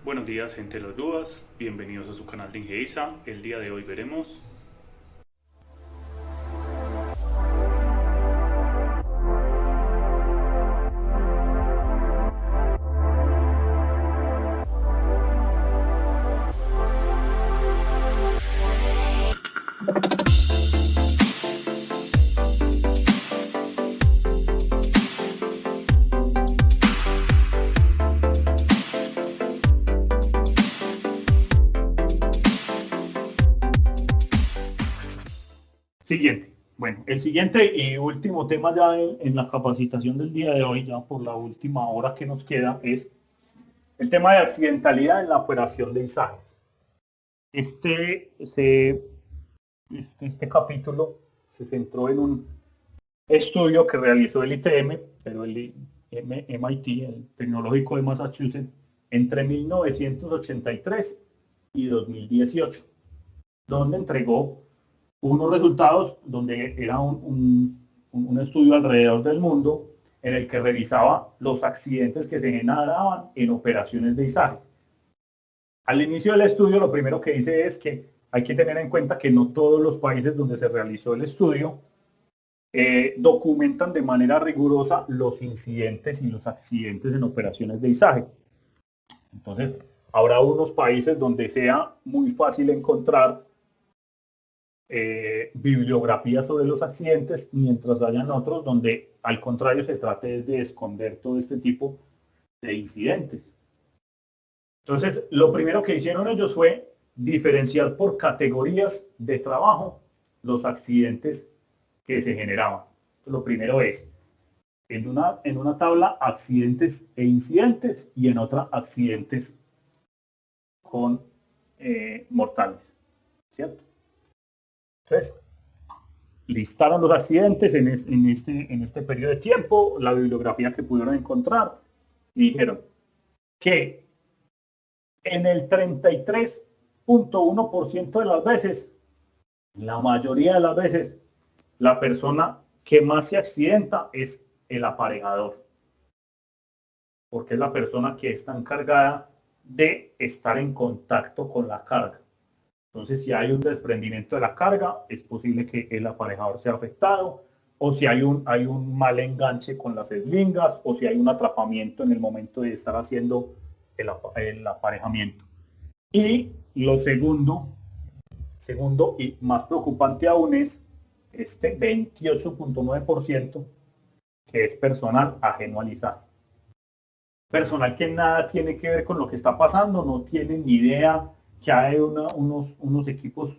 Buenos días, gente de las grúas. Bienvenidos a su canal de Ingehisa. El día de hoy veremos. Siguiente. Bueno, el siguiente y último tema ya en la capacitación del día de hoy, ya por la última hora que nos queda, es el tema de accidentalidad en la operación de izajes. Este capítulo se centró en un estudio que realizó el ITM, pero el MIT, el Tecnológico de Massachusetts, entre 1983 y 2018, donde entregó unos resultados donde era un estudio alrededor del mundo en el que revisaba los accidentes que se generaban en operaciones de izaje. Al inicio del estudio, lo primero que dice es que hay que tener en cuenta que no todos los países donde se realizó el estudio documentan de manera rigurosa los incidentes y los accidentes en operaciones de izaje. Entonces, habrá unos países donde sea muy fácil encontrar bibliografía sobre los accidentes, mientras hayan otros donde al contrario se trate de esconder todo este tipo de incidentes. Entonces, lo primero que hicieron ellos fue diferenciar por categorías de trabajo los accidentes que se generaban. Lo primero es, en una tabla, accidentes e incidentes, y en otra, accidentes con mortales, ¿cierto? Entonces, listaron los accidentes en este periodo de tiempo, la bibliografía que pudieron encontrar, y dijeron que en el 33.1% de las veces, la mayoría de las veces, la persona que más se accidenta es el aparejador, porque es la persona que está encargada de estar en contacto con la carga. Entonces, si hay un desprendimiento de la carga, es posible que el aparejador sea afectado, o si hay un mal enganche con las eslingas, o si hay un atrapamiento en el momento de estar haciendo el aparejamiento. Y lo segundo y más preocupante aún es este 28.9% que es personal ajeno al izaje. Personal que nada tiene que ver con lo que está pasando, no tiene ni idea que hay unos equipos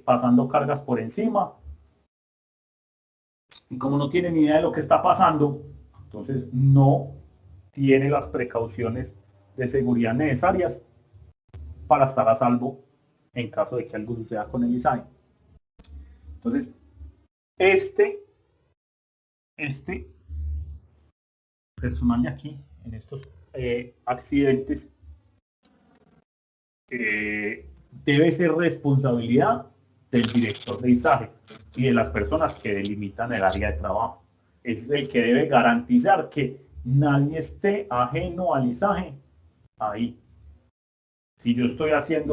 pasando cargas por encima. Y como no tiene ni idea de lo que está pasando, entonces no tiene las precauciones de seguridad necesarias para estar a salvo en caso de que algo suceda con el izaje. Entonces, este personal de aquí, en estos accidentes, debe ser responsabilidad del director de izaje y de las personas que delimitan el área de trabajo. Es el que debe garantizar que nadie esté ajeno al izaje ahí. Si yo estoy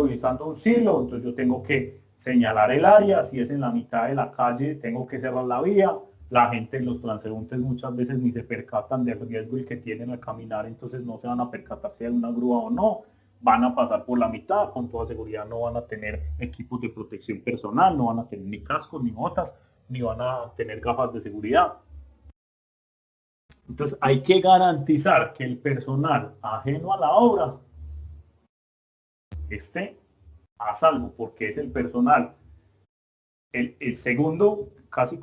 guisando un silo, entonces yo tengo que señalar el área. Si es en la mitad de la calle, tengo que cerrar la vía. La gente, los transeúntes muchas veces ni se percatan del riesgo el que tienen al caminar, entonces no se van a percatar si hay una grúa o no. Van a pasar por la mitad, con toda seguridad no van a tener equipos de protección personal, no van a tener ni cascos, ni botas, ni van a tener gafas de seguridad. Entonces hay que garantizar que el personal ajeno a la obra esté a salvo, porque es el personal. El segundo, casi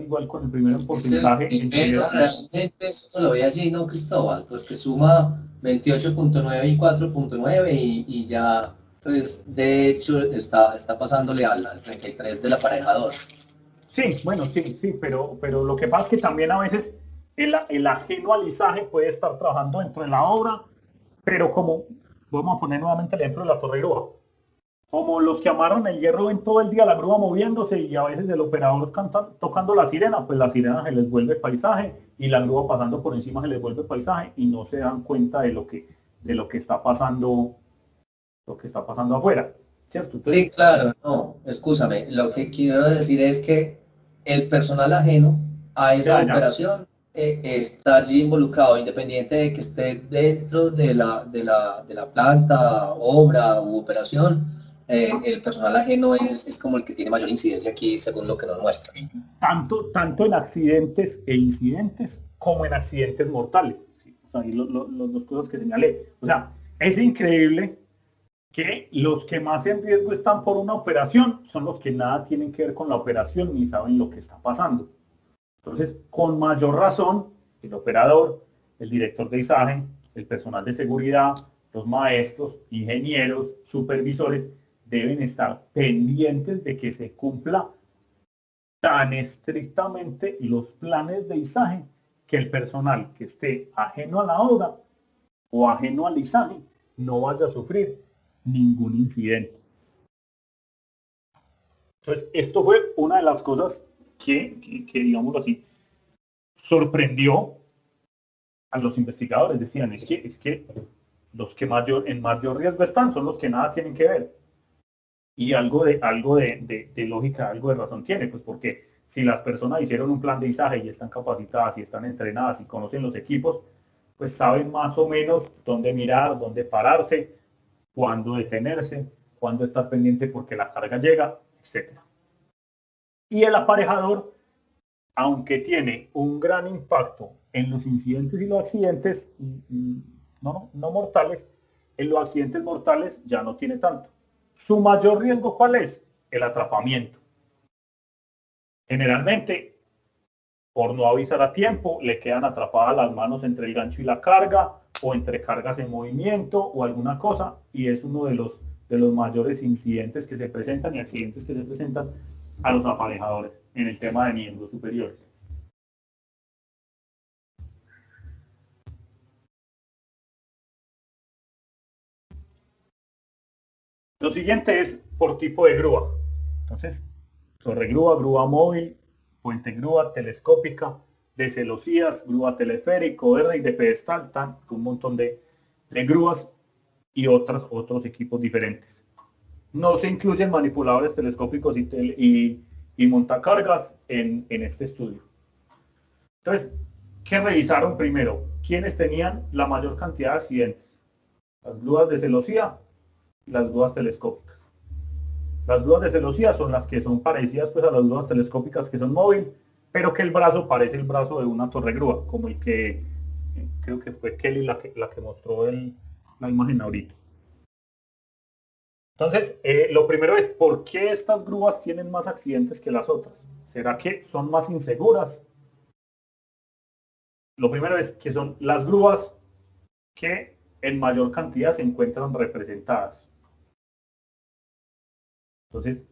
igual con el primero en porcentaje. Realmente eso lo ve allí, ¿no, Cristóbal? Porque suma 28.9 y 4.9 y ya, pues, de hecho, está pasándole al 33 del aparejador. Sí, bueno, sí, pero lo que pasa es que también a veces el ajeno al izaje puede estar trabajando dentro de la obra, pero como, vamos a poner nuevamente el ejemplo de la torre grúa, como los que amarran el hierro ven todo el día la grúa moviéndose y a veces el operador tocando la sirena, pues la sirena se les vuelve paisaje y la grúa pasando por encima se les vuelve paisaje y no se dan cuenta lo que está pasando, afuera, ¿cierto? Entonces, Sí, claro, no, escúchame, lo que quiero decir es que el personal ajeno a esa ya, operación está allí involucrado, independiente de que esté dentro de la planta, obra u operación, el personal ajeno es como el que tiene mayor incidencia aquí, según lo que nos muestra. tanto en accidentes e incidentes como en accidentes mortales. ¿Sí? O sea, ahí los dos cosas que señalé. O sea, es increíble que los que más en riesgo están por una operación son los que nada tienen que ver con la operación ni saben lo que está pasando. Entonces, con mayor razón, el operador, el director de izaje, el personal de seguridad, los maestros, ingenieros, supervisores, deben estar pendientes de que se cumpla tan estrictamente los planes de izaje que el personal que esté ajeno a la obra o ajeno al izaje no vaya a sufrir ningún incidente. Entonces, esto fue una de las cosas que digámoslo así, sorprendió a los investigadores. Decían, es que los que en mayor riesgo están son los que nada tienen que ver. Y algo de lógica, algo de razón tiene, pues porque si las personas hicieron un plan de izaje y están capacitadas y están entrenadas y conocen los equipos, pues saben más o menos dónde mirar, dónde pararse, cuándo detenerse, cuándo estar pendiente porque la carga llega, etc. Y el aparejador, aunque tiene un gran impacto en los incidentes y los accidentes no mortales, en los accidentes mortales ya no tiene tanto. Su mayor riesgo, ¿cuál es? El atrapamiento. Generalmente, por no avisar a tiempo, le quedan atrapadas las manos entre el gancho y la carga, o entre cargas en movimiento, o alguna cosa, y es uno de los mayores incidentes que se presentan y accidentes que se presentan a los aparejadores en el tema de miembros superiores. Lo siguiente es por tipo de grúa. Entonces, torre grúa, grúa móvil, puente grúa, telescópica, de celosías, grúa teleférico, R y de pedestal, un montón de grúas y otros equipos diferentes. No se incluyen manipuladores telescópicos y montacargas en este estudio. Entonces, ¿qué revisaron primero? ¿Quiénes tenían la mayor cantidad de accidentes? Las grúas de celosía y las grúas telescópicas. Las grúas de celosía son las que son parecidas pues, a las grúas telescópicas que son móviles, pero que el brazo parece el brazo de una torre grúa, como el que creo que fue Kelly la que mostró la imagen ahorita. Entonces, lo primero es, ¿por qué estas grúas tienen más accidentes que las otras? ¿Será que son más inseguras? Lo primero es que son las grúas que en mayor cantidad se encuentran representadas. Entonces,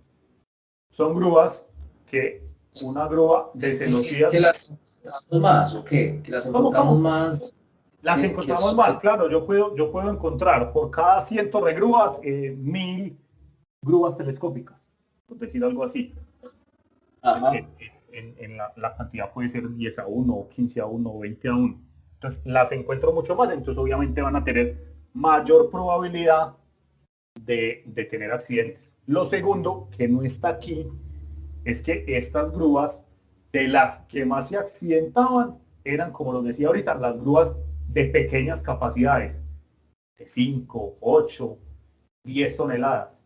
son grúas que una grúa de celosías... ¿Que las encontramos más o qué? ¿Que las encontramos más? Las encontramos más, claro. Yo puedo encontrar por cada 100 torregrúas 1000 grúas telescópicas, por decir algo así. Ajá. En la cantidad puede ser 10 a 1, o 15 a 1, o 20 a 1. Entonces, las encuentro mucho más, entonces obviamente van a tener mayor probabilidad de tener accidentes. Lo segundo, que no está aquí, es que estas grúas, de las que más se accidentaban, eran, como lo decía ahorita, las grúas de pequeñas capacidades, de 5, 8, 10 toneladas.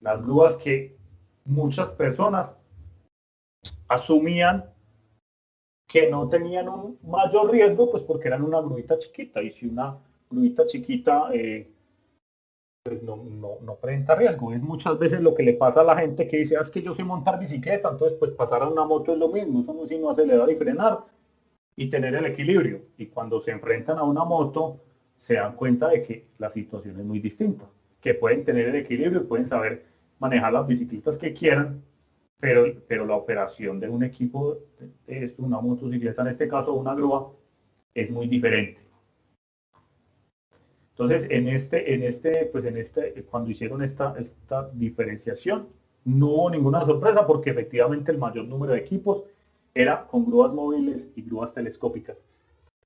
Las grúas que muchas personas asumían que no tenían un mayor riesgo, pues porque eran una gruita chiquita, y si una gruita chiquita pues no presenta riesgo. Es muchas veces lo que le pasa a la gente que dice, es que yo sé montar bicicleta, entonces pues pasar a una moto es lo mismo, eso no es sino acelerar y frenar y tener el equilibrio. Y cuando se enfrentan a una moto, se dan cuenta de que la situación es muy distinta, que pueden tener el equilibrio y pueden saber manejar las bicicletas que quieran, pero la operación de un equipo, una motocicleta en este caso, una grúa, es muy diferente. Entonces, cuando hicieron esta diferenciación, no hubo ninguna sorpresa porque efectivamente el mayor número de equipos era con grúas móviles y grúas telescópicas.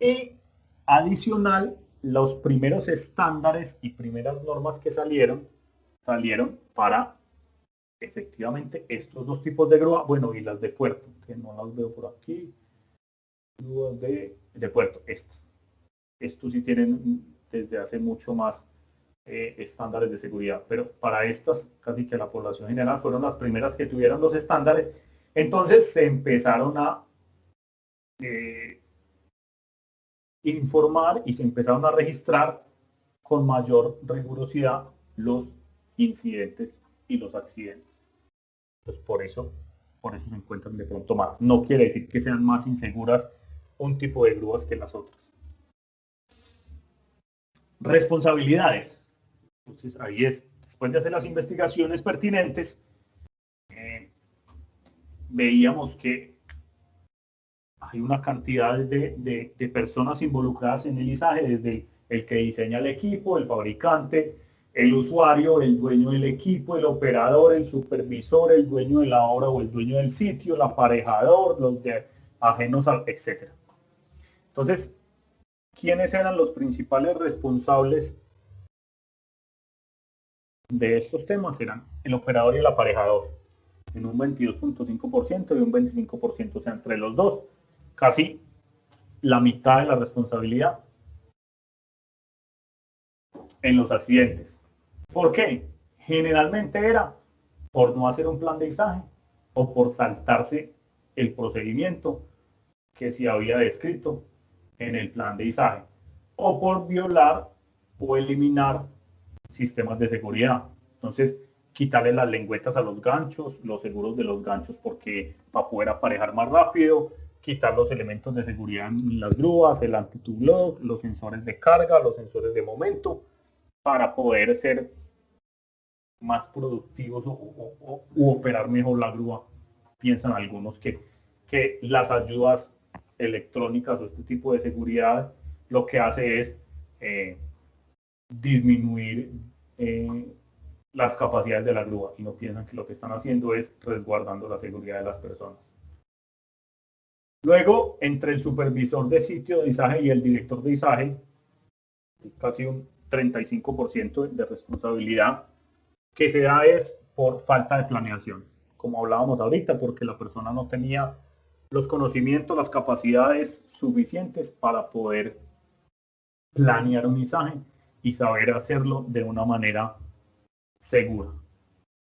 Y adicional, los primeros estándares y primeras normas que salieron para efectivamente estos dos tipos de grúa, bueno, y las de puerto, que no las veo por aquí, grúas de puerto, estas. Estos sí tienen desde hace mucho más estándares de seguridad, pero para estas casi que la población general fueron las primeras que tuvieron los estándares. Entonces se empezaron a informar y se empezaron a registrar con mayor rigurosidad los incidentes y los accidentes. Entonces por eso se encuentran de pronto más. No quiere decir que sean más inseguras un tipo de grúas que las otras. Responsabilidades. Entonces ahí es, después de hacer las investigaciones pertinentes, veíamos que hay una cantidad de personas involucradas en el izaje, desde el que diseña el equipo, el fabricante, el usuario, el dueño del equipo, el operador, el supervisor, el dueño de la obra o el dueño del sitio, el aparejador, los de ajenos, etc. Entonces, ¿quiénes eran los principales responsables de estos temas? Eran el operador y el aparejador, en un 22.5% y un 25%, o sea, entre los dos, casi la mitad de la responsabilidad en los accidentes. ¿Por qué? Generalmente era por no hacer un plan de izaje o por saltarse el procedimiento que se había descrito en el plan de izaje, o por violar o eliminar sistemas de seguridad. Entonces, quitarle las lengüetas a los ganchos, los seguros de los ganchos, porque para poder aparejar más rápido, quitar los elementos de seguridad en las grúas, el anti-to-block, los sensores de carga, los sensores de momento, para poder ser más productivos o operar mejor la grúa. Piensan algunos que las ayudas electrónicas o este tipo de seguridad lo que hace es disminuir las capacidades de la grúa, y no piensan que lo que están haciendo es resguardando la seguridad de las personas. Luego, entre el supervisor de sitio de izaje y el director de izaje, casi un 35% de responsabilidad que se da es por falta de planeación, como hablábamos ahorita, porque la persona no tenía los conocimientos, las capacidades suficientes para poder planear un izaje y saber hacerlo de una manera segura.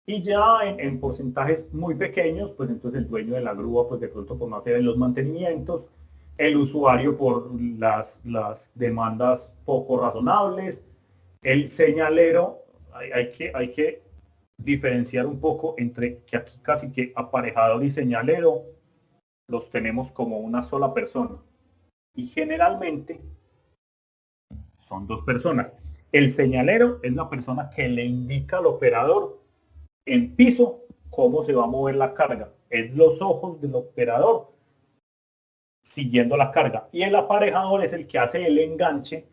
Y ya en porcentajes muy pequeños, pues entonces el dueño de la grúa, pues de pronto por no hacer los mantenimientos, el usuario por las demandas poco razonables, el señalero. Hay que diferenciar un poco entre que aquí casi que aparejador y señalero los tenemos como una sola persona, y generalmente son dos personas. El señalero es la persona que le indica al operador en piso cómo se va a mover la carga. Es los ojos del operador siguiendo la carga. Y el aparejador es el que hace el enganche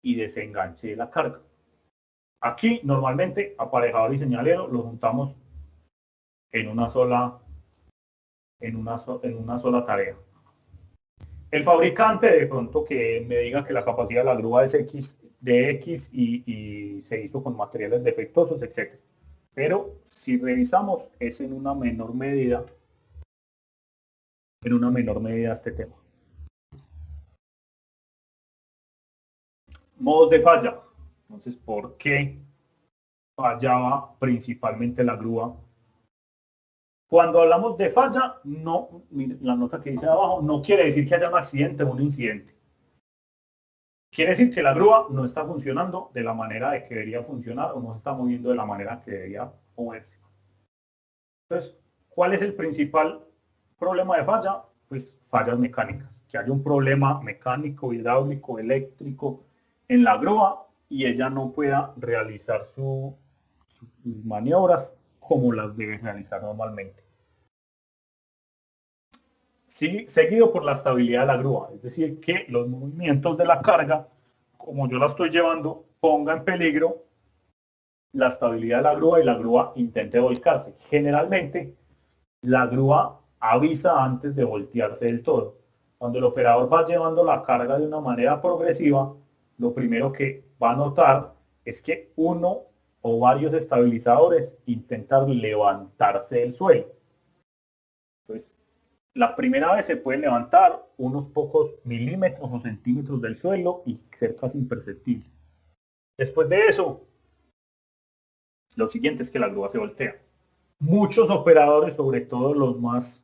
y desenganche de la carga. Aquí normalmente aparejador y señalero los juntamos en una sola tarea. El fabricante, de pronto que me diga que la capacidad de la grúa es X y se hizo con materiales defectuosos, etc. Pero si revisamos, es en una menor medida este tema. Modos de falla. Entonces, ¿por qué fallaba principalmente la grúa? Cuando hablamos de falla, no, la nota que dice abajo, no quiere decir que haya un accidente o un incidente. Quiere decir que la grúa no está funcionando de la manera de que debería funcionar, o no se está moviendo de la manera que debería moverse. Entonces, ¿cuál es el principal problema de falla? Pues fallas mecánicas. Que haya un problema mecánico, hidráulico, eléctrico en la grúa y ella no pueda realizar sus maniobras como las debe realizar normalmente. Sí, seguido por la estabilidad de la grúa, es decir, que los movimientos de la carga, como yo la estoy llevando, ponga en peligro la estabilidad de la grúa y la grúa intente volcarse. Generalmente, la grúa avisa antes de voltearse del todo. Cuando el operador va llevando la carga de una manera progresiva, lo primero que va a notar es que uno o varios estabilizadores intentan levantarse del suelo. Entonces, la primera vez se puede levantar unos pocos milímetros o centímetros del suelo y ser casi imperceptible. Después de eso, lo siguiente es que la grúa se voltea. Muchos operadores, sobre todo los más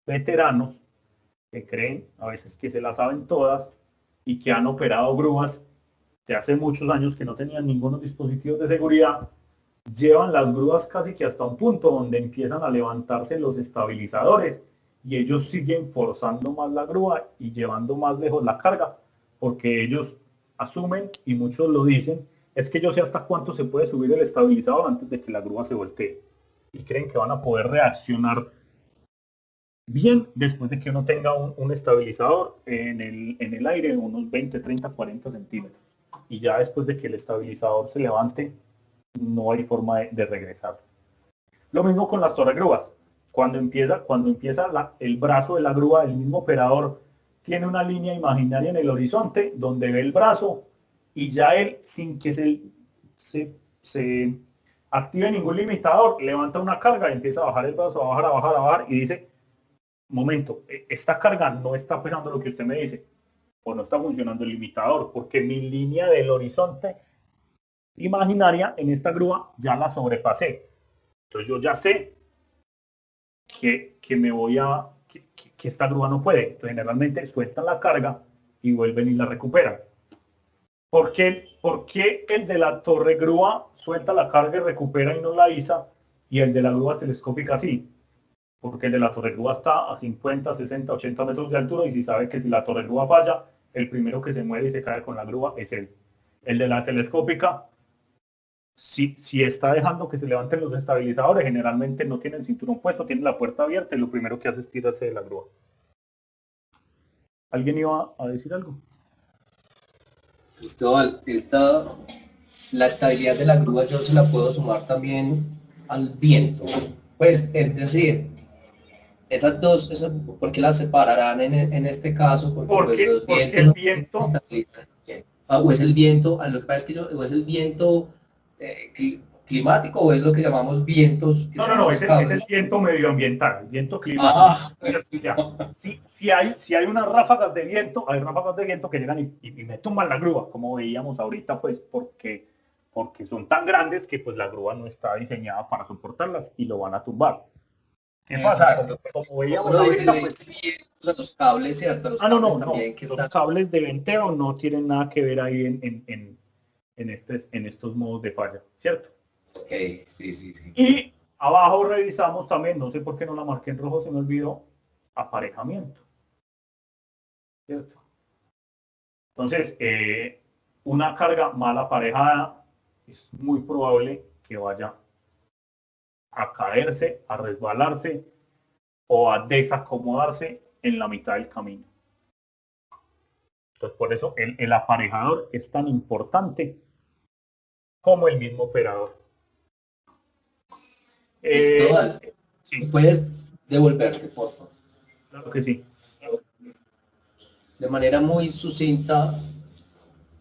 veteranos, que creen a veces que se las saben todas y que han operado grúas de hace muchos años que no tenían ningunos dispositivos de seguridad, llevan las grúas casi que hasta un punto donde empiezan a levantarse los estabilizadores y ellos siguen forzando más la grúa y llevando más lejos la carga, porque ellos asumen, y muchos lo dicen, es que yo sé hasta cuánto se puede subir el estabilizador antes de que la grúa se voltee, y creen que van a poder reaccionar bien después de que uno tenga un estabilizador en el aire de unos 20, 30, 40 centímetros. Y ya después de que el estabilizador se levante, no hay forma de regresar. Lo mismo con las torregrúas. Cuando empieza el brazo de la grúa, el mismo operador tiene una línea imaginaria en el horizonte donde ve el brazo y ya él, sin que se active ningún limitador, levanta una carga y empieza a bajar el brazo, a bajar y dice, momento, esta carga no está pesando lo que usted me dice, o no está funcionando el limitador, porque mi línea del horizonte imaginaria en esta grúa ya la sobrepasé. Entonces yo ya sé que esta grúa no puede. Entonces generalmente sueltan la carga y vuelven y la recuperan. ¿Por qué el de la torre grúa suelta la carga y recupera y no la iza, y el de la grúa telescópica sí? Porque el de la torre grúa está a 50, 60, 80 metros de altura y si sabe que si la torre grúa falla, el primero que se muere y se cae con la grúa es él. El de la telescópica, si está dejando que se levanten los estabilizadores, generalmente no tiene el cinturón puesto, tiene la puerta abierta y lo primero que hace es tirarse de la grúa. ¿Alguien iba a decir algo? Cristóbal, la estabilidad de la grúa yo se la puedo sumar también al viento. Pues, es decir, ¿por qué las separarán en este caso? Porque pues, los vientos el no viento, estabilizan bien. O es el viento, lo que pasa es que o es el viento climático o es lo que llamamos vientos, que son no, los es el cables. viento medioambiental, el viento climático. Ah, Si hay unas ráfagas de viento, hay ráfagas de viento que llegan y me tumban la grúa, como veíamos ahorita, pues porque son tan grandes que pues la grúa no está diseñada para soportarlas y lo van a tumbar. ¿Qué pasa? exacto. Como veíamos Uno ahorita, le pues... dice vientos a los cables, ¿cierto? Los cables también que Los están... cables de venteo no tienen nada que ver ahí en estos modos de falla, ¿cierto? Ok, sí. Y abajo revisamos también, no sé por qué no la marqué en rojo, se me olvidó, aparejamiento, ¿cierto? Entonces, una carga mal aparejada es muy probable que vaya a caerse, a resbalarse o a desacomodarse en la mitad del camino. Entonces, por eso el aparejador es tan importante como el mismo operador. Cristóbal, Sí, ¿puedes devolverte, por favor? claro que sí. De manera muy sucinta,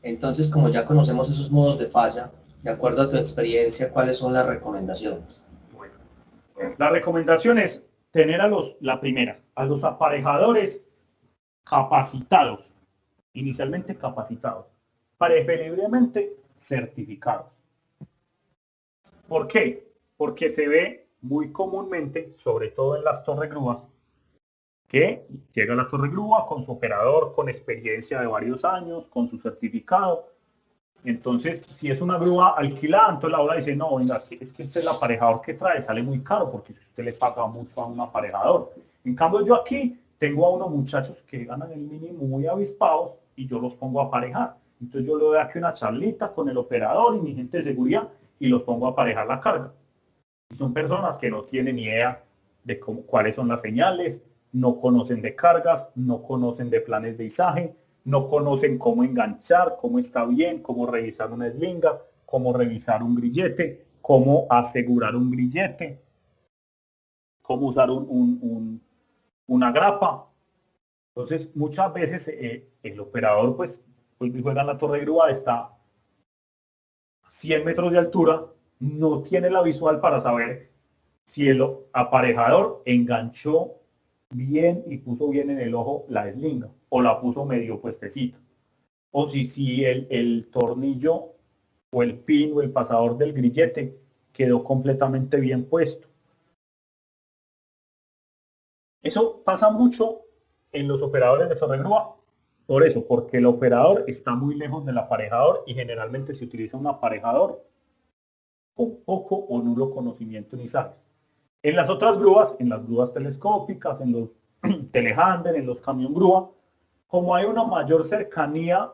entonces, como ya conocemos esos modos de falla, de acuerdo a tu experiencia, ¿cuáles son las recomendaciones? Bueno, la recomendación es tener a los aparejadores capacitados, inicialmente capacitados, preferiblemente certificados. ¿Por qué? Porque se ve muy comúnmente, sobre todo en las torres grúas, que llega la torre grúa con su operador con experiencia de varios años, con su certificado. Entonces, si es una grúa alquilada, entonces la obra dice, no, venga, es que este el aparejador que trae sale muy caro porque si usted le paga mucho a un aparejador. En cambio, yo aquí tengo a unos muchachos que ganan el mínimo muy avispados y yo los pongo a aparejar. Entonces yo le doy aquí una charlita con el operador y mi gente de seguridad y los pongo a aparejar la carga. Y son personas que no tienen ni idea de cuáles son las señales, no conocen de cargas, no conocen de planes de izaje, no conocen cómo enganchar, cómo está bien, cómo revisar una eslinga, cómo revisar un grillete, cómo asegurar un grillete, cómo usar una grapa. Entonces, muchas veces el operador pues vuelve y juega en la torre de grúa, está a 100 metros de altura, no tiene la visual para saber si el aparejador enganchó bien y puso bien en el ojo la eslinga o la puso medio puestecita, o si el tornillo o el pin o el pasador del grillete quedó completamente bien puesto. Eso pasa mucho en los operadores de torre de grúa, por eso, porque el operador está muy lejos del aparejador y generalmente se utiliza un aparejador con poco o nulo conocimiento en izajes. En las otras grúas, en las grúas telescópicas, en los telehandler, en los camión grúa, como hay una mayor cercanía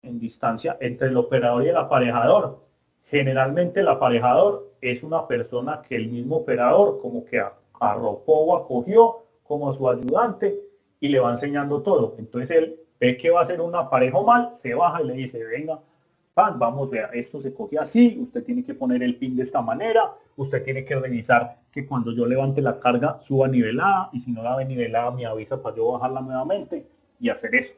en distancia entre el operador y el aparejador, generalmente el aparejador es una persona que el mismo operador como que arropó o acogió como a su ayudante y le va enseñando todo. Entonces él ve que va a hacer un aparejo mal, se baja y le dice, venga, vamos, vea, esto se coge así, usted tiene que poner el pin de esta manera, usted tiene que revisar que cuando yo levante la carga suba nivelada, y si no la ve nivelada me avisa para yo bajarla nuevamente y hacer eso.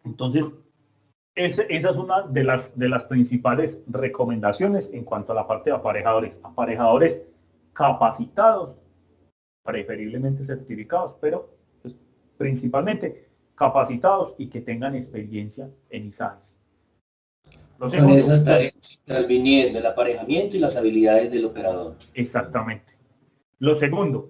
Entonces, esa es una de las principales recomendaciones en cuanto a la parte de aparejadores. Aparejadores capacitados, preferiblemente certificados, pero pues, principalmente capacitados y que tengan experiencia en izajes. Con eso estaremos interviniendo el aparejamiento y las habilidades del operador. Exactamente. Lo segundo,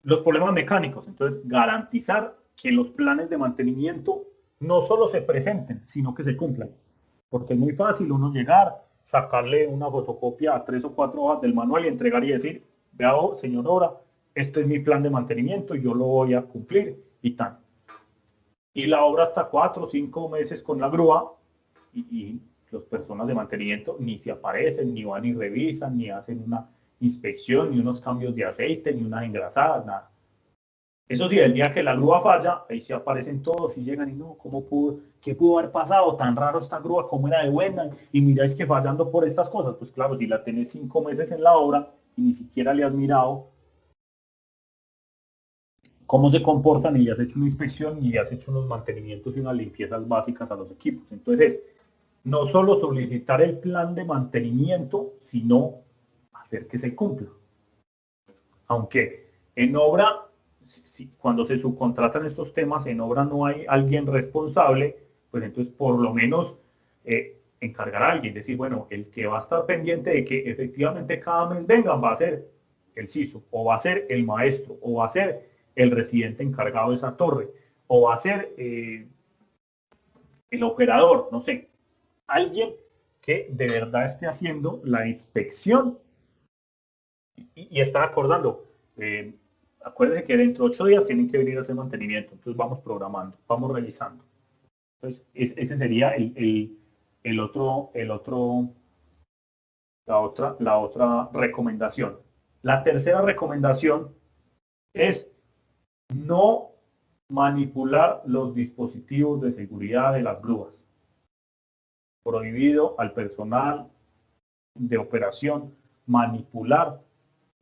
los problemas mecánicos. Entonces, garantizar que los planes de mantenimiento no solo se presenten, sino que se cumplan. Porque es muy fácil uno llegar, sacarle una fotocopia a 3 o 4 hojas del manual y entregar y decir, vea, señor obra, este es mi plan de mantenimiento y yo lo voy a cumplir y tal. Y la obra hasta 4 o 5 meses con la grúa y las personas de mantenimiento ni se aparecen, ni van y revisan, ni hacen una inspección, ni unos cambios de aceite, ni unas engrasadas, nada. Eso sí, el día que la grúa falla, ahí se aparecen todos y llegan y no, ¿qué pudo haber pasado? Tan raro esta grúa, ¿cómo era de buena? Y miráis que fallando por estas cosas. Pues claro, si la tenés 5 meses en la obra y ni siquiera le has mirado cómo se comportan y le has hecho una inspección y le has hecho unos mantenimientos y unas limpiezas básicas a los equipos. Entonces, no solo solicitar el plan de mantenimiento, sino hacer que se cumpla. Aunque en obra, cuando se subcontratan estos temas, en obra no hay alguien responsable, pues entonces por lo menos encargar a alguien, decir, bueno, el que va a estar pendiente de que efectivamente cada mes vengan va a ser el CISO, o va a ser el maestro, o va a ser el residente encargado de esa torre, o va a ser el operador, no sé, alguien que de verdad esté haciendo la inspección y está acordando. Acuérdense que dentro de 8 días tienen que venir a hacer mantenimiento, entonces vamos programando, vamos revisando. Entonces, ese sería la otra recomendación. La tercera recomendación es no manipular los dispositivos de seguridad de las grúas. Prohibido al personal de operación manipular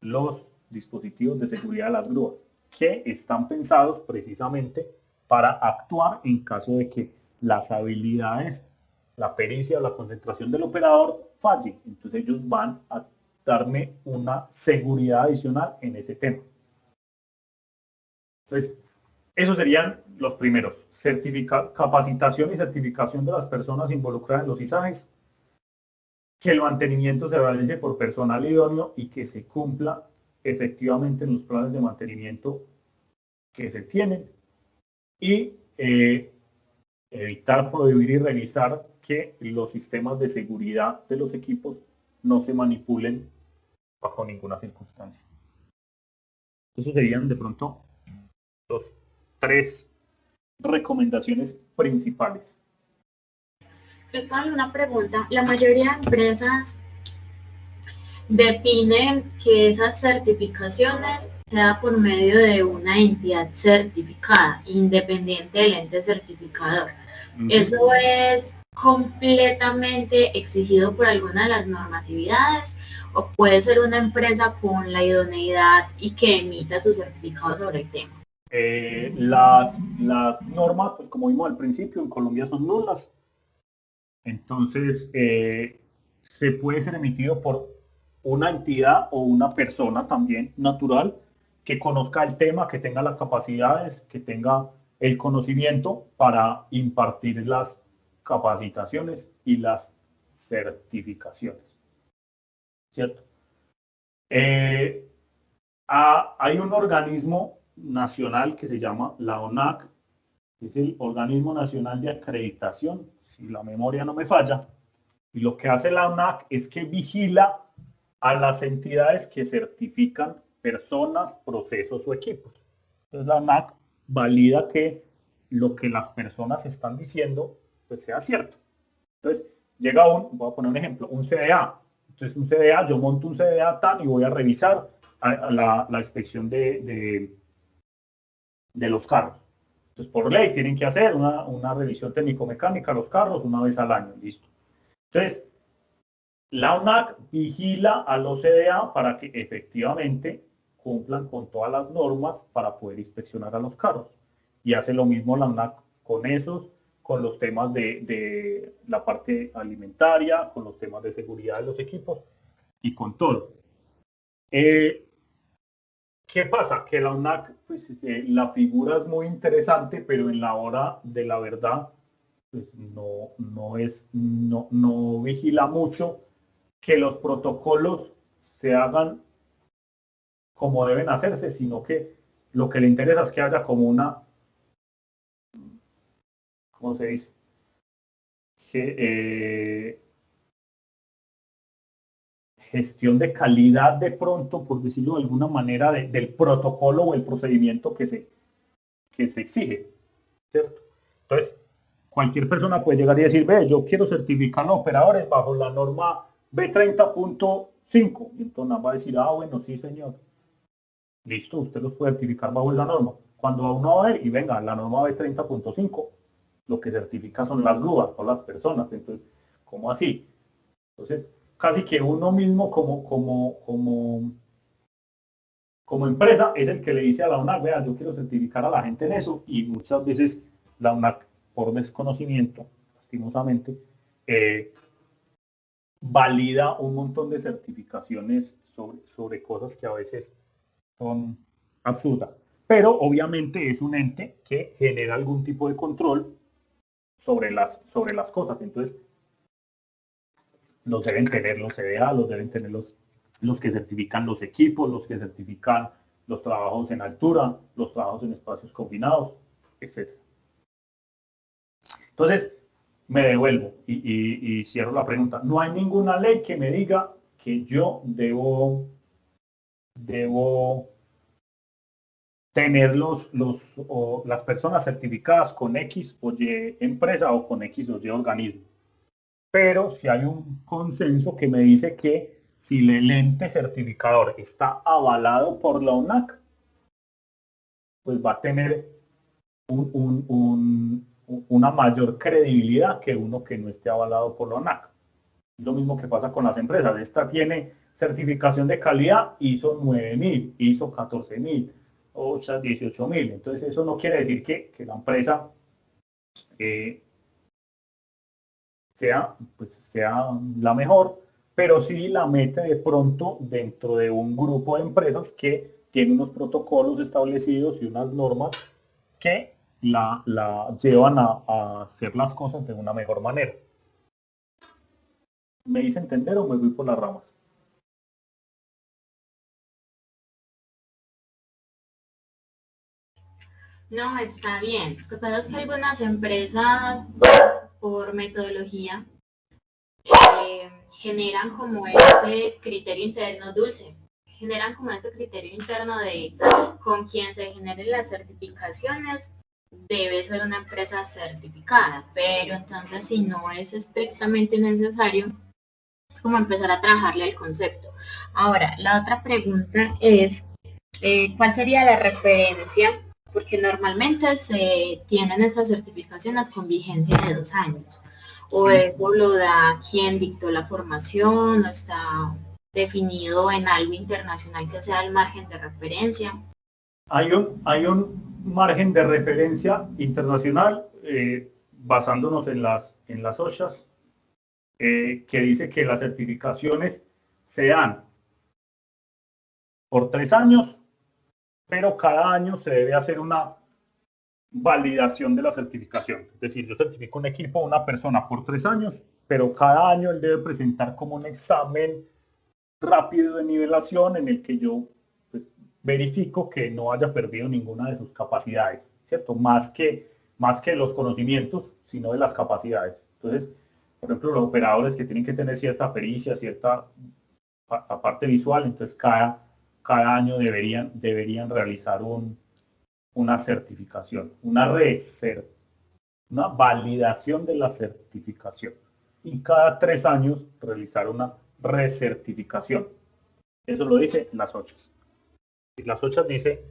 los dispositivos de seguridad de las grúas, que están pensados precisamente para actuar en caso de que las habilidades, la pericia o la concentración del operador falle. Entonces ellos van a darme una seguridad adicional en ese tema. Entonces, esos serían los primeros. Capacitación y certificación de las personas involucradas en los izajes. Que el mantenimiento se realice por personal idóneo y que se cumpla efectivamente en los planes de mantenimiento que se tienen. Y evitar, prohibir y revisar que los sistemas de seguridad de los equipos no se manipulen bajo ninguna circunstancia. Esos serían de pronto los 3 recomendaciones principales. Cristóbal, una pregunta. La mayoría de empresas definen que esas certificaciones sea por medio de una entidad certificada, independiente del ente certificador. ¿Eso es completamente exigido por alguna de las normatividades o puede ser una empresa con la idoneidad y que emita su certificado sobre el tema? Las normas, pues como vimos al principio, en Colombia son nulas. Entonces, se puede ser emitido por una entidad o una persona también natural que conozca el tema, que tenga las capacidades, que tenga el conocimiento para impartir las capacitaciones y las certificaciones. ¿Cierto? Hay un organismo nacional que se llama la ONAC, que es el Organismo Nacional de Acreditación, si la memoria no me falla, y lo que hace la ONAC es que vigila a las entidades que certifican personas, procesos o equipos. Entonces la ONAC valida que lo que las personas están diciendo pues sea cierto. Entonces llega voy a poner un ejemplo, un CDA. Entonces un CDA, yo monto un CDA TAN y voy a revisar la inspección de los carros. Entonces por ley tienen que hacer una revisión técnico-mecánica a los carros una vez al año, listo. Entonces la ONAC vigila a los CDA para que efectivamente cumplan con todas las normas para poder inspeccionar a los carros. Y hace lo mismo la ONAC con los temas de la parte alimentaria, con los temas de seguridad de los equipos y con todo. ¿Qué pasa? Que la ONAC, pues, la figura es muy interesante, pero en la hora de la verdad, pues, no vigila mucho que los protocolos se hagan como deben hacerse, sino que lo que le interesa es que haya como una, ¿cómo se dice? Gestión de calidad de pronto, por decirlo de alguna manera, del protocolo o el procedimiento que se exige, ¿cierto? Entonces, cualquier persona puede llegar y decir, ve, yo quiero certificar a operadores bajo la norma B30.5. Y entonces va a decir, bueno, sí, señor. Listo, usted los puede certificar bajo esa norma. Cuando a uno va a ver, y venga, la norma B30.5, lo que certifica son las grúas, no las personas. Entonces, ¿cómo así? Entonces, casi que uno mismo como empresa es el que le dice a la UNAC, vea, yo quiero certificar a la gente en eso, y muchas veces la UNAC, por desconocimiento, lastimosamente, valida un montón de certificaciones sobre cosas que a veces son absurdas. Pero obviamente es un ente que genera algún tipo de control sobre las cosas. Entonces, los deben tener los CDA, los deben tener los que certifican los equipos, los que certifican los trabajos en altura, los trabajos en espacios confinados, etc. Entonces, me devuelvo y cierro la pregunta. No hay ninguna ley que me diga que yo debo tener las personas certificadas con X o Y empresa o con X o Y organismo. Pero si hay un consenso que me dice que si el ente certificador está avalado por la ONAC, pues va a tener una mayor credibilidad que uno que no esté avalado por la ONAC. Lo mismo que pasa con las empresas. Esta tiene certificación de calidad ISO 9000, ISO 14000, OSHA 18000. Entonces eso no quiere decir que la empresa sea la mejor, pero sí la mete de pronto dentro de un grupo de empresas que tiene unos protocolos establecidos y unas normas que la llevan a hacer las cosas de una mejor manera. ¿Me hice entender o me voy por las ramas? No, está bien. Lo que pasa es que algunas empresas, por metodología, generan como ese criterio interno dulce. Generan como ese criterio interno de con quien se generen las certificaciones debe ser una empresa certificada, pero entonces si no es estrictamente necesario, es como empezar a trabajarle el concepto. Ahora, la otra pregunta es, ¿cuál sería la referencia? Porque normalmente se tienen estas certificaciones con vigencia de 2 años. O eso lo da quien dictó la formación, o está definido en algo internacional que sea el margen de referencia. Hay un margen de referencia internacional, basándonos en las OSHAs, que dice que las certificaciones se dan por 3 años, pero cada año se debe hacer una validación de la certificación. Es decir, yo certifico un equipo, una persona por 3 años, pero cada año él debe presentar como un examen rápido de nivelación en el que yo pues, verifico que no haya perdido ninguna de sus capacidades, ¿cierto? Más que los conocimientos, sino de las capacidades. Entonces, por ejemplo, los operadores que tienen que tener cierta pericia, cierta parte visual, entonces cada año deberían realizar una certificación, una validación de la certificación. Y cada 3 años realizar una recertificación. Eso lo dice las OSHAs. Las OSHAs dice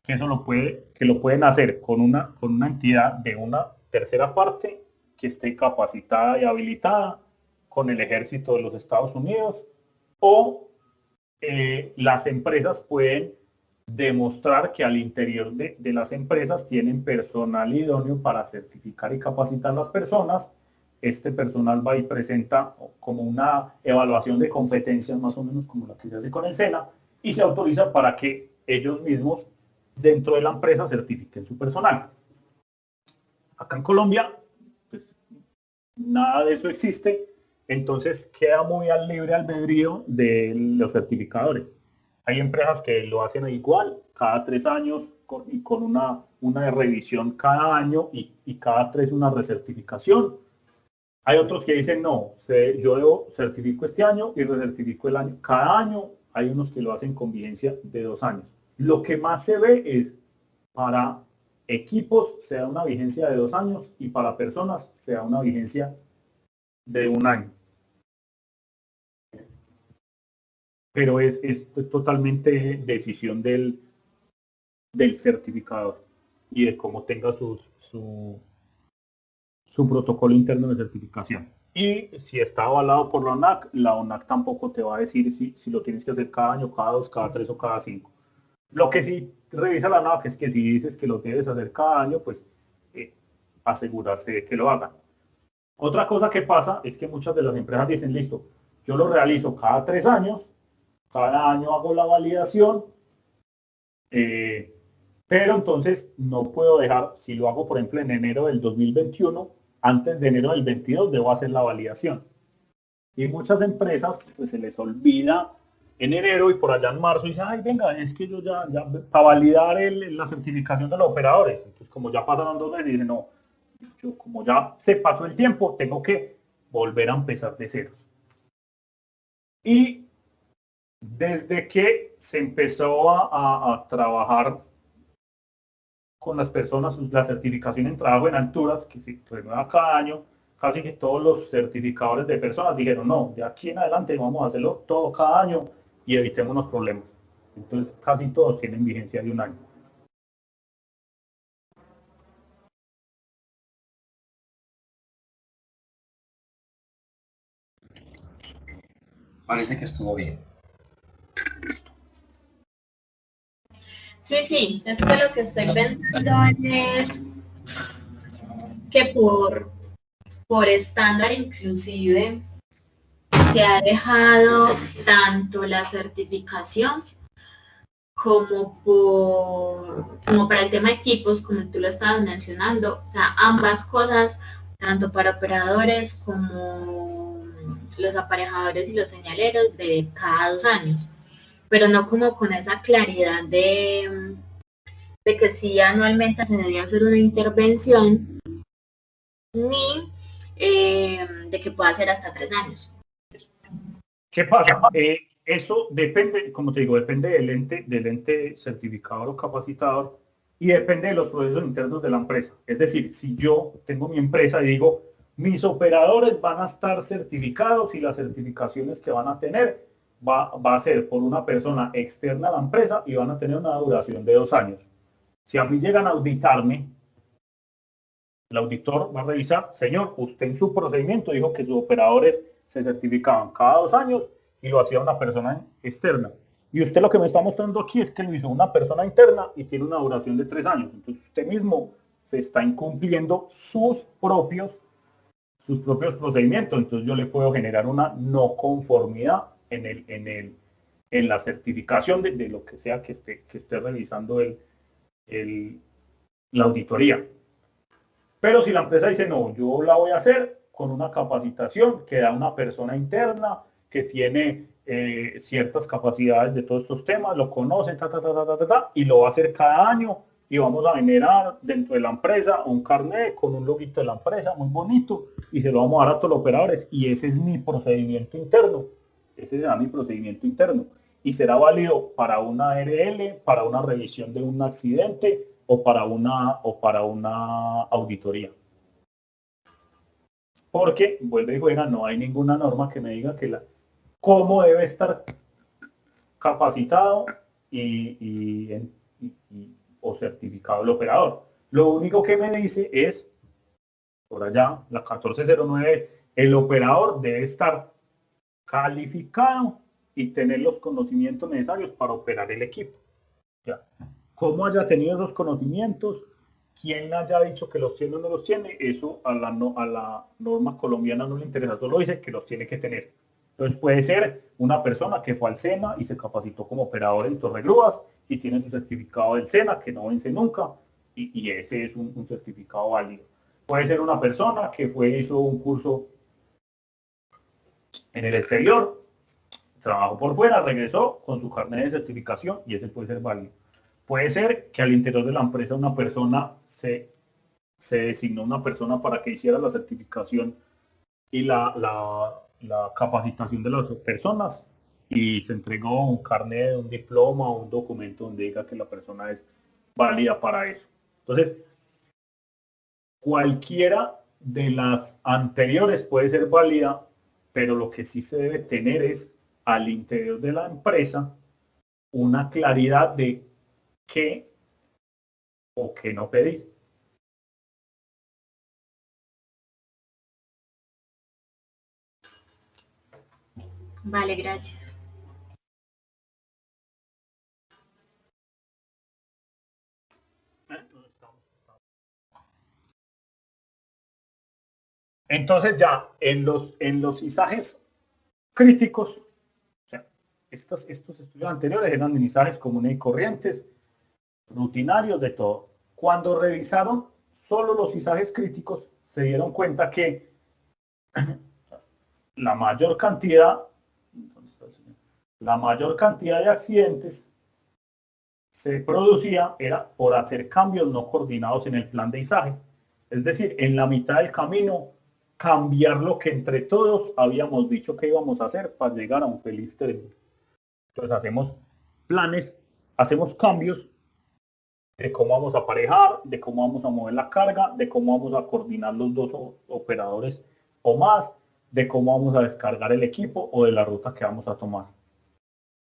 que eso lo pueden hacer con una entidad de una tercera parte que esté capacitada y habilitada, con el ejército de los Estados Unidos, o las empresas pueden demostrar que al interior de las empresas tienen personal idóneo para certificar y capacitar a las personas. Este personal va y presenta como una evaluación de competencias, más o menos como la que se hace con el SENA, y se autoriza para que ellos mismos dentro de la empresa certifiquen su personal. Acá en Colombia, pues, nada de eso existe, entonces queda muy al libre albedrío de los certificadores. Hay empresas que lo hacen igual, cada 3 años, con una revisión cada año y cada 3 una recertificación. Hay otros que dicen, no, yo certifico este año y recertifico el año. Cada año hay unos que lo hacen con vigencia de 2 años. Lo que más se ve es para equipos se da una vigencia de 2 años y para personas se da una vigencia de 1 año. Pero es totalmente decisión del certificador y de cómo tenga su protocolo interno de certificación. Y si está avalado por la ONAC tampoco te va a decir si lo tienes que hacer cada año, cada 2, cada 3 o cada 5. Lo que sí revisa la ONAC es que si dices que lo debes hacer cada año, pues asegurarse de que lo hagan. Otra cosa que pasa es que muchas de las empresas dicen, listo, yo lo realizo cada 3 años, cada año hago la validación, pero entonces no puedo dejar, si lo hago por ejemplo en enero del 2021, antes de enero del 22 debo hacer la validación. Y muchas empresas pues se les olvida en enero y por allá en marzo dicen, ay venga, es que yo ya para validar la certificación de los operadores. Entonces como ya pasaron 2 meses, dicen, no, yo como ya se pasó el tiempo, tengo que volver a empezar de ceros. Y desde que se empezó a trabajar con las personas, la certificación en trabajo en alturas, que se renueva cada año, casi que todos los certificadores de personas dijeron, no, de aquí en adelante vamos a hacerlo todo cada año y evitemos los problemas. Entonces casi todos tienen vigencia de 1 año. Parece que estuvo bien. Sí, es que lo que estoy pensando es que por estándar inclusive se ha dejado tanto la certificación como para el tema de equipos, como tú lo estabas mencionando, o sea, ambas cosas, tanto para operadores como los aparejadores y los señaleros de cada 2 años, pero no como con esa claridad de que sí anualmente se debía hacer una intervención, ni de que pueda ser hasta 3 años. ¿Qué pasa? Eso depende, como te digo, depende del ente certificador o capacitador y depende de los procesos internos de la empresa. Es decir, si yo tengo mi empresa y digo, mis operadores van a estar certificados y las certificaciones que van a tener va a ser por una persona externa a la empresa y van a tener una duración de 2 años. Si a mí llegan a auditarme, el auditor va a revisar, señor, usted en su procedimiento dijo que sus operadores se certificaban cada 2 años y lo hacía una persona externa. Y usted lo que me está mostrando aquí es que lo hizo una persona interna y tiene una duración de 3 años. Entonces usted mismo se está incumpliendo sus propios procedimientos. Entonces yo le puedo generar una no conformidad en la certificación de lo que sea que esté revisando la auditoría. Pero si la empresa dice, no, yo la voy a hacer con una capacitación que da una persona interna que tiene ciertas capacidades de todos estos temas, lo conoce, y lo va a hacer cada año, y vamos a generar dentro de la empresa un carnet con un loguito de la empresa muy bonito, y se lo vamos a dar a todos los operadores, y ese es mi procedimiento interno, ese será mi procedimiento interno, y será válido para una ARL, para una revisión de un accidente, o para una auditoría. Porque, vuelve y juega, no hay ninguna norma que me diga cómo debe estar capacitado o certificado el operador. Lo único que me dice es, por allá, la 1409, el operador debe estar calificado y tener los conocimientos necesarios para operar el equipo. ¿Ya? Cómo haya tenido esos conocimientos, quién haya dicho que los tiene o no los tiene, eso a la norma colombiana no le interesa, solo dice que los tiene que tener. Entonces puede ser una persona que fue al SENA y se capacitó como operador en torregrúas y tiene su certificado del SENA que no vence nunca y ese es un certificado válido. Puede ser una persona que hizo un curso en el exterior, trabajó por fuera, regresó con su carnet de certificación y ese puede ser válido. Puede ser que al interior de la empresa una persona se designó una persona para que hiciera la certificación y la capacitación de las personas y se entregó un carnet, un diploma o un documento donde diga que la persona es válida para eso. Entonces, cualquiera de las anteriores puede ser válida, pero lo que sí se debe tener es al interior de la empresa una claridad de qué o qué no pedir. Vale, gracias. Entonces ya en los izajes críticos, o sea, estos estudios anteriores eran izajes comunes y corrientes, rutinarios, de todo. Cuando revisaron solo los izajes críticos, se dieron cuenta que la mayor cantidad de accidentes se producía era por hacer cambios no coordinados en el plan de izaje. Es decir, en la mitad del camino, cambiar lo que entre todos habíamos dicho que íbamos a hacer para llegar a un feliz término. Entonces hacemos planes, hacemos cambios de cómo vamos a aparejar, de cómo vamos a mover la carga, de cómo vamos a coordinar los dos operadores o más, de cómo vamos a descargar el equipo o de la ruta que vamos a tomar.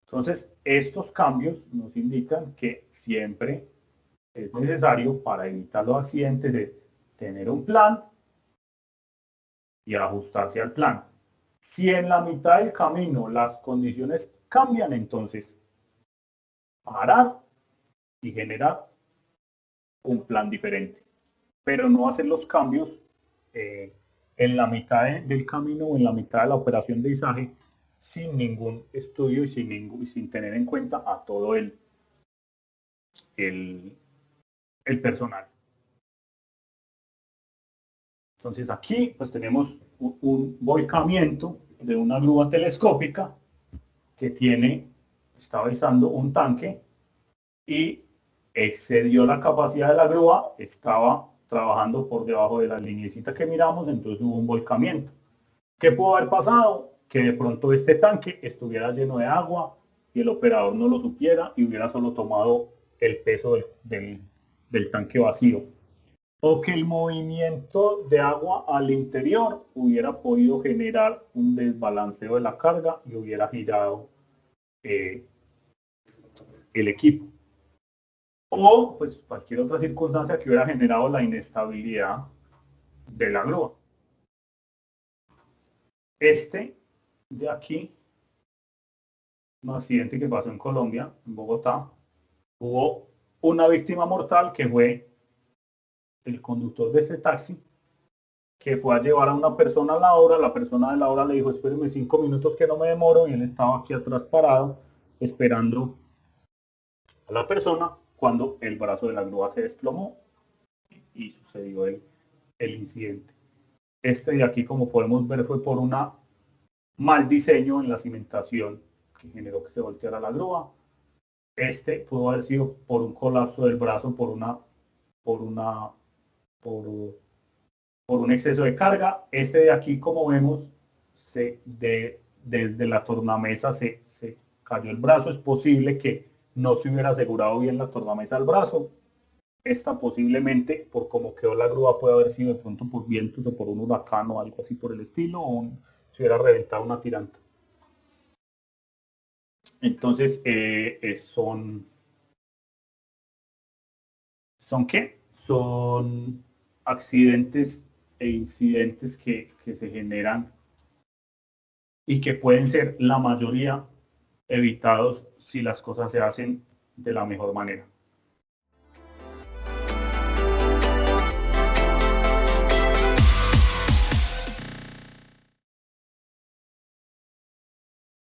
Entonces, estos cambios nos indican que siempre es necesario para evitar los accidentes es tener un plan y ajustarse al plan. Si en la mitad del camino las condiciones cambian, entonces parar y generar un plan diferente, pero no hacer los cambios en la mitad del camino o en la mitad de la operación de izaje sin ningún estudio y sin tener en cuenta a todo el personal. Entonces aquí pues tenemos un volcamiento de una grúa telescópica que estaba izando un tanque y excedió la capacidad de la grúa, estaba trabajando por debajo de la lineecita que miramos, entonces hubo un volcamiento. ¿Qué pudo haber pasado? Que de pronto este tanque estuviera lleno de agua y el operador no lo supiera y hubiera solo tomado el peso del tanque vacío. O que el movimiento de agua al interior hubiera podido generar un desbalanceo de la carga y hubiera girado el equipo. O pues cualquier otra circunstancia que hubiera generado la inestabilidad de la grúa. Este de aquí un accidente que pasó en Colombia, en Bogotá. Hubo una víctima mortal que fue el conductor de ese taxi, que fue a llevar a una persona a la obra. La persona de la obra le dijo, espéreme 5 minutos que no me demoro, y él estaba aquí atrás parado esperando a la persona cuando el brazo de la grúa se desplomó y sucedió el incidente. Este de aquí, como podemos ver, fue por un mal diseño en la cimentación que generó que se volteara la grúa. Este pudo haber sido por un colapso del brazo, por un exceso de carga. Este de aquí, como vemos, desde la tornamesa se cayó el brazo. Es posible que no se hubiera asegurado bien la tornamesa del brazo. Esta posiblemente, por cómo quedó la grúa, puede haber sido de pronto por vientos o por un huracán o algo así por el estilo, o se hubiera reventado una tiranta. Entonces, ¿son qué? Son accidentes e incidentes que se generan y que pueden ser la mayoría evitados si las cosas se hacen de la mejor manera.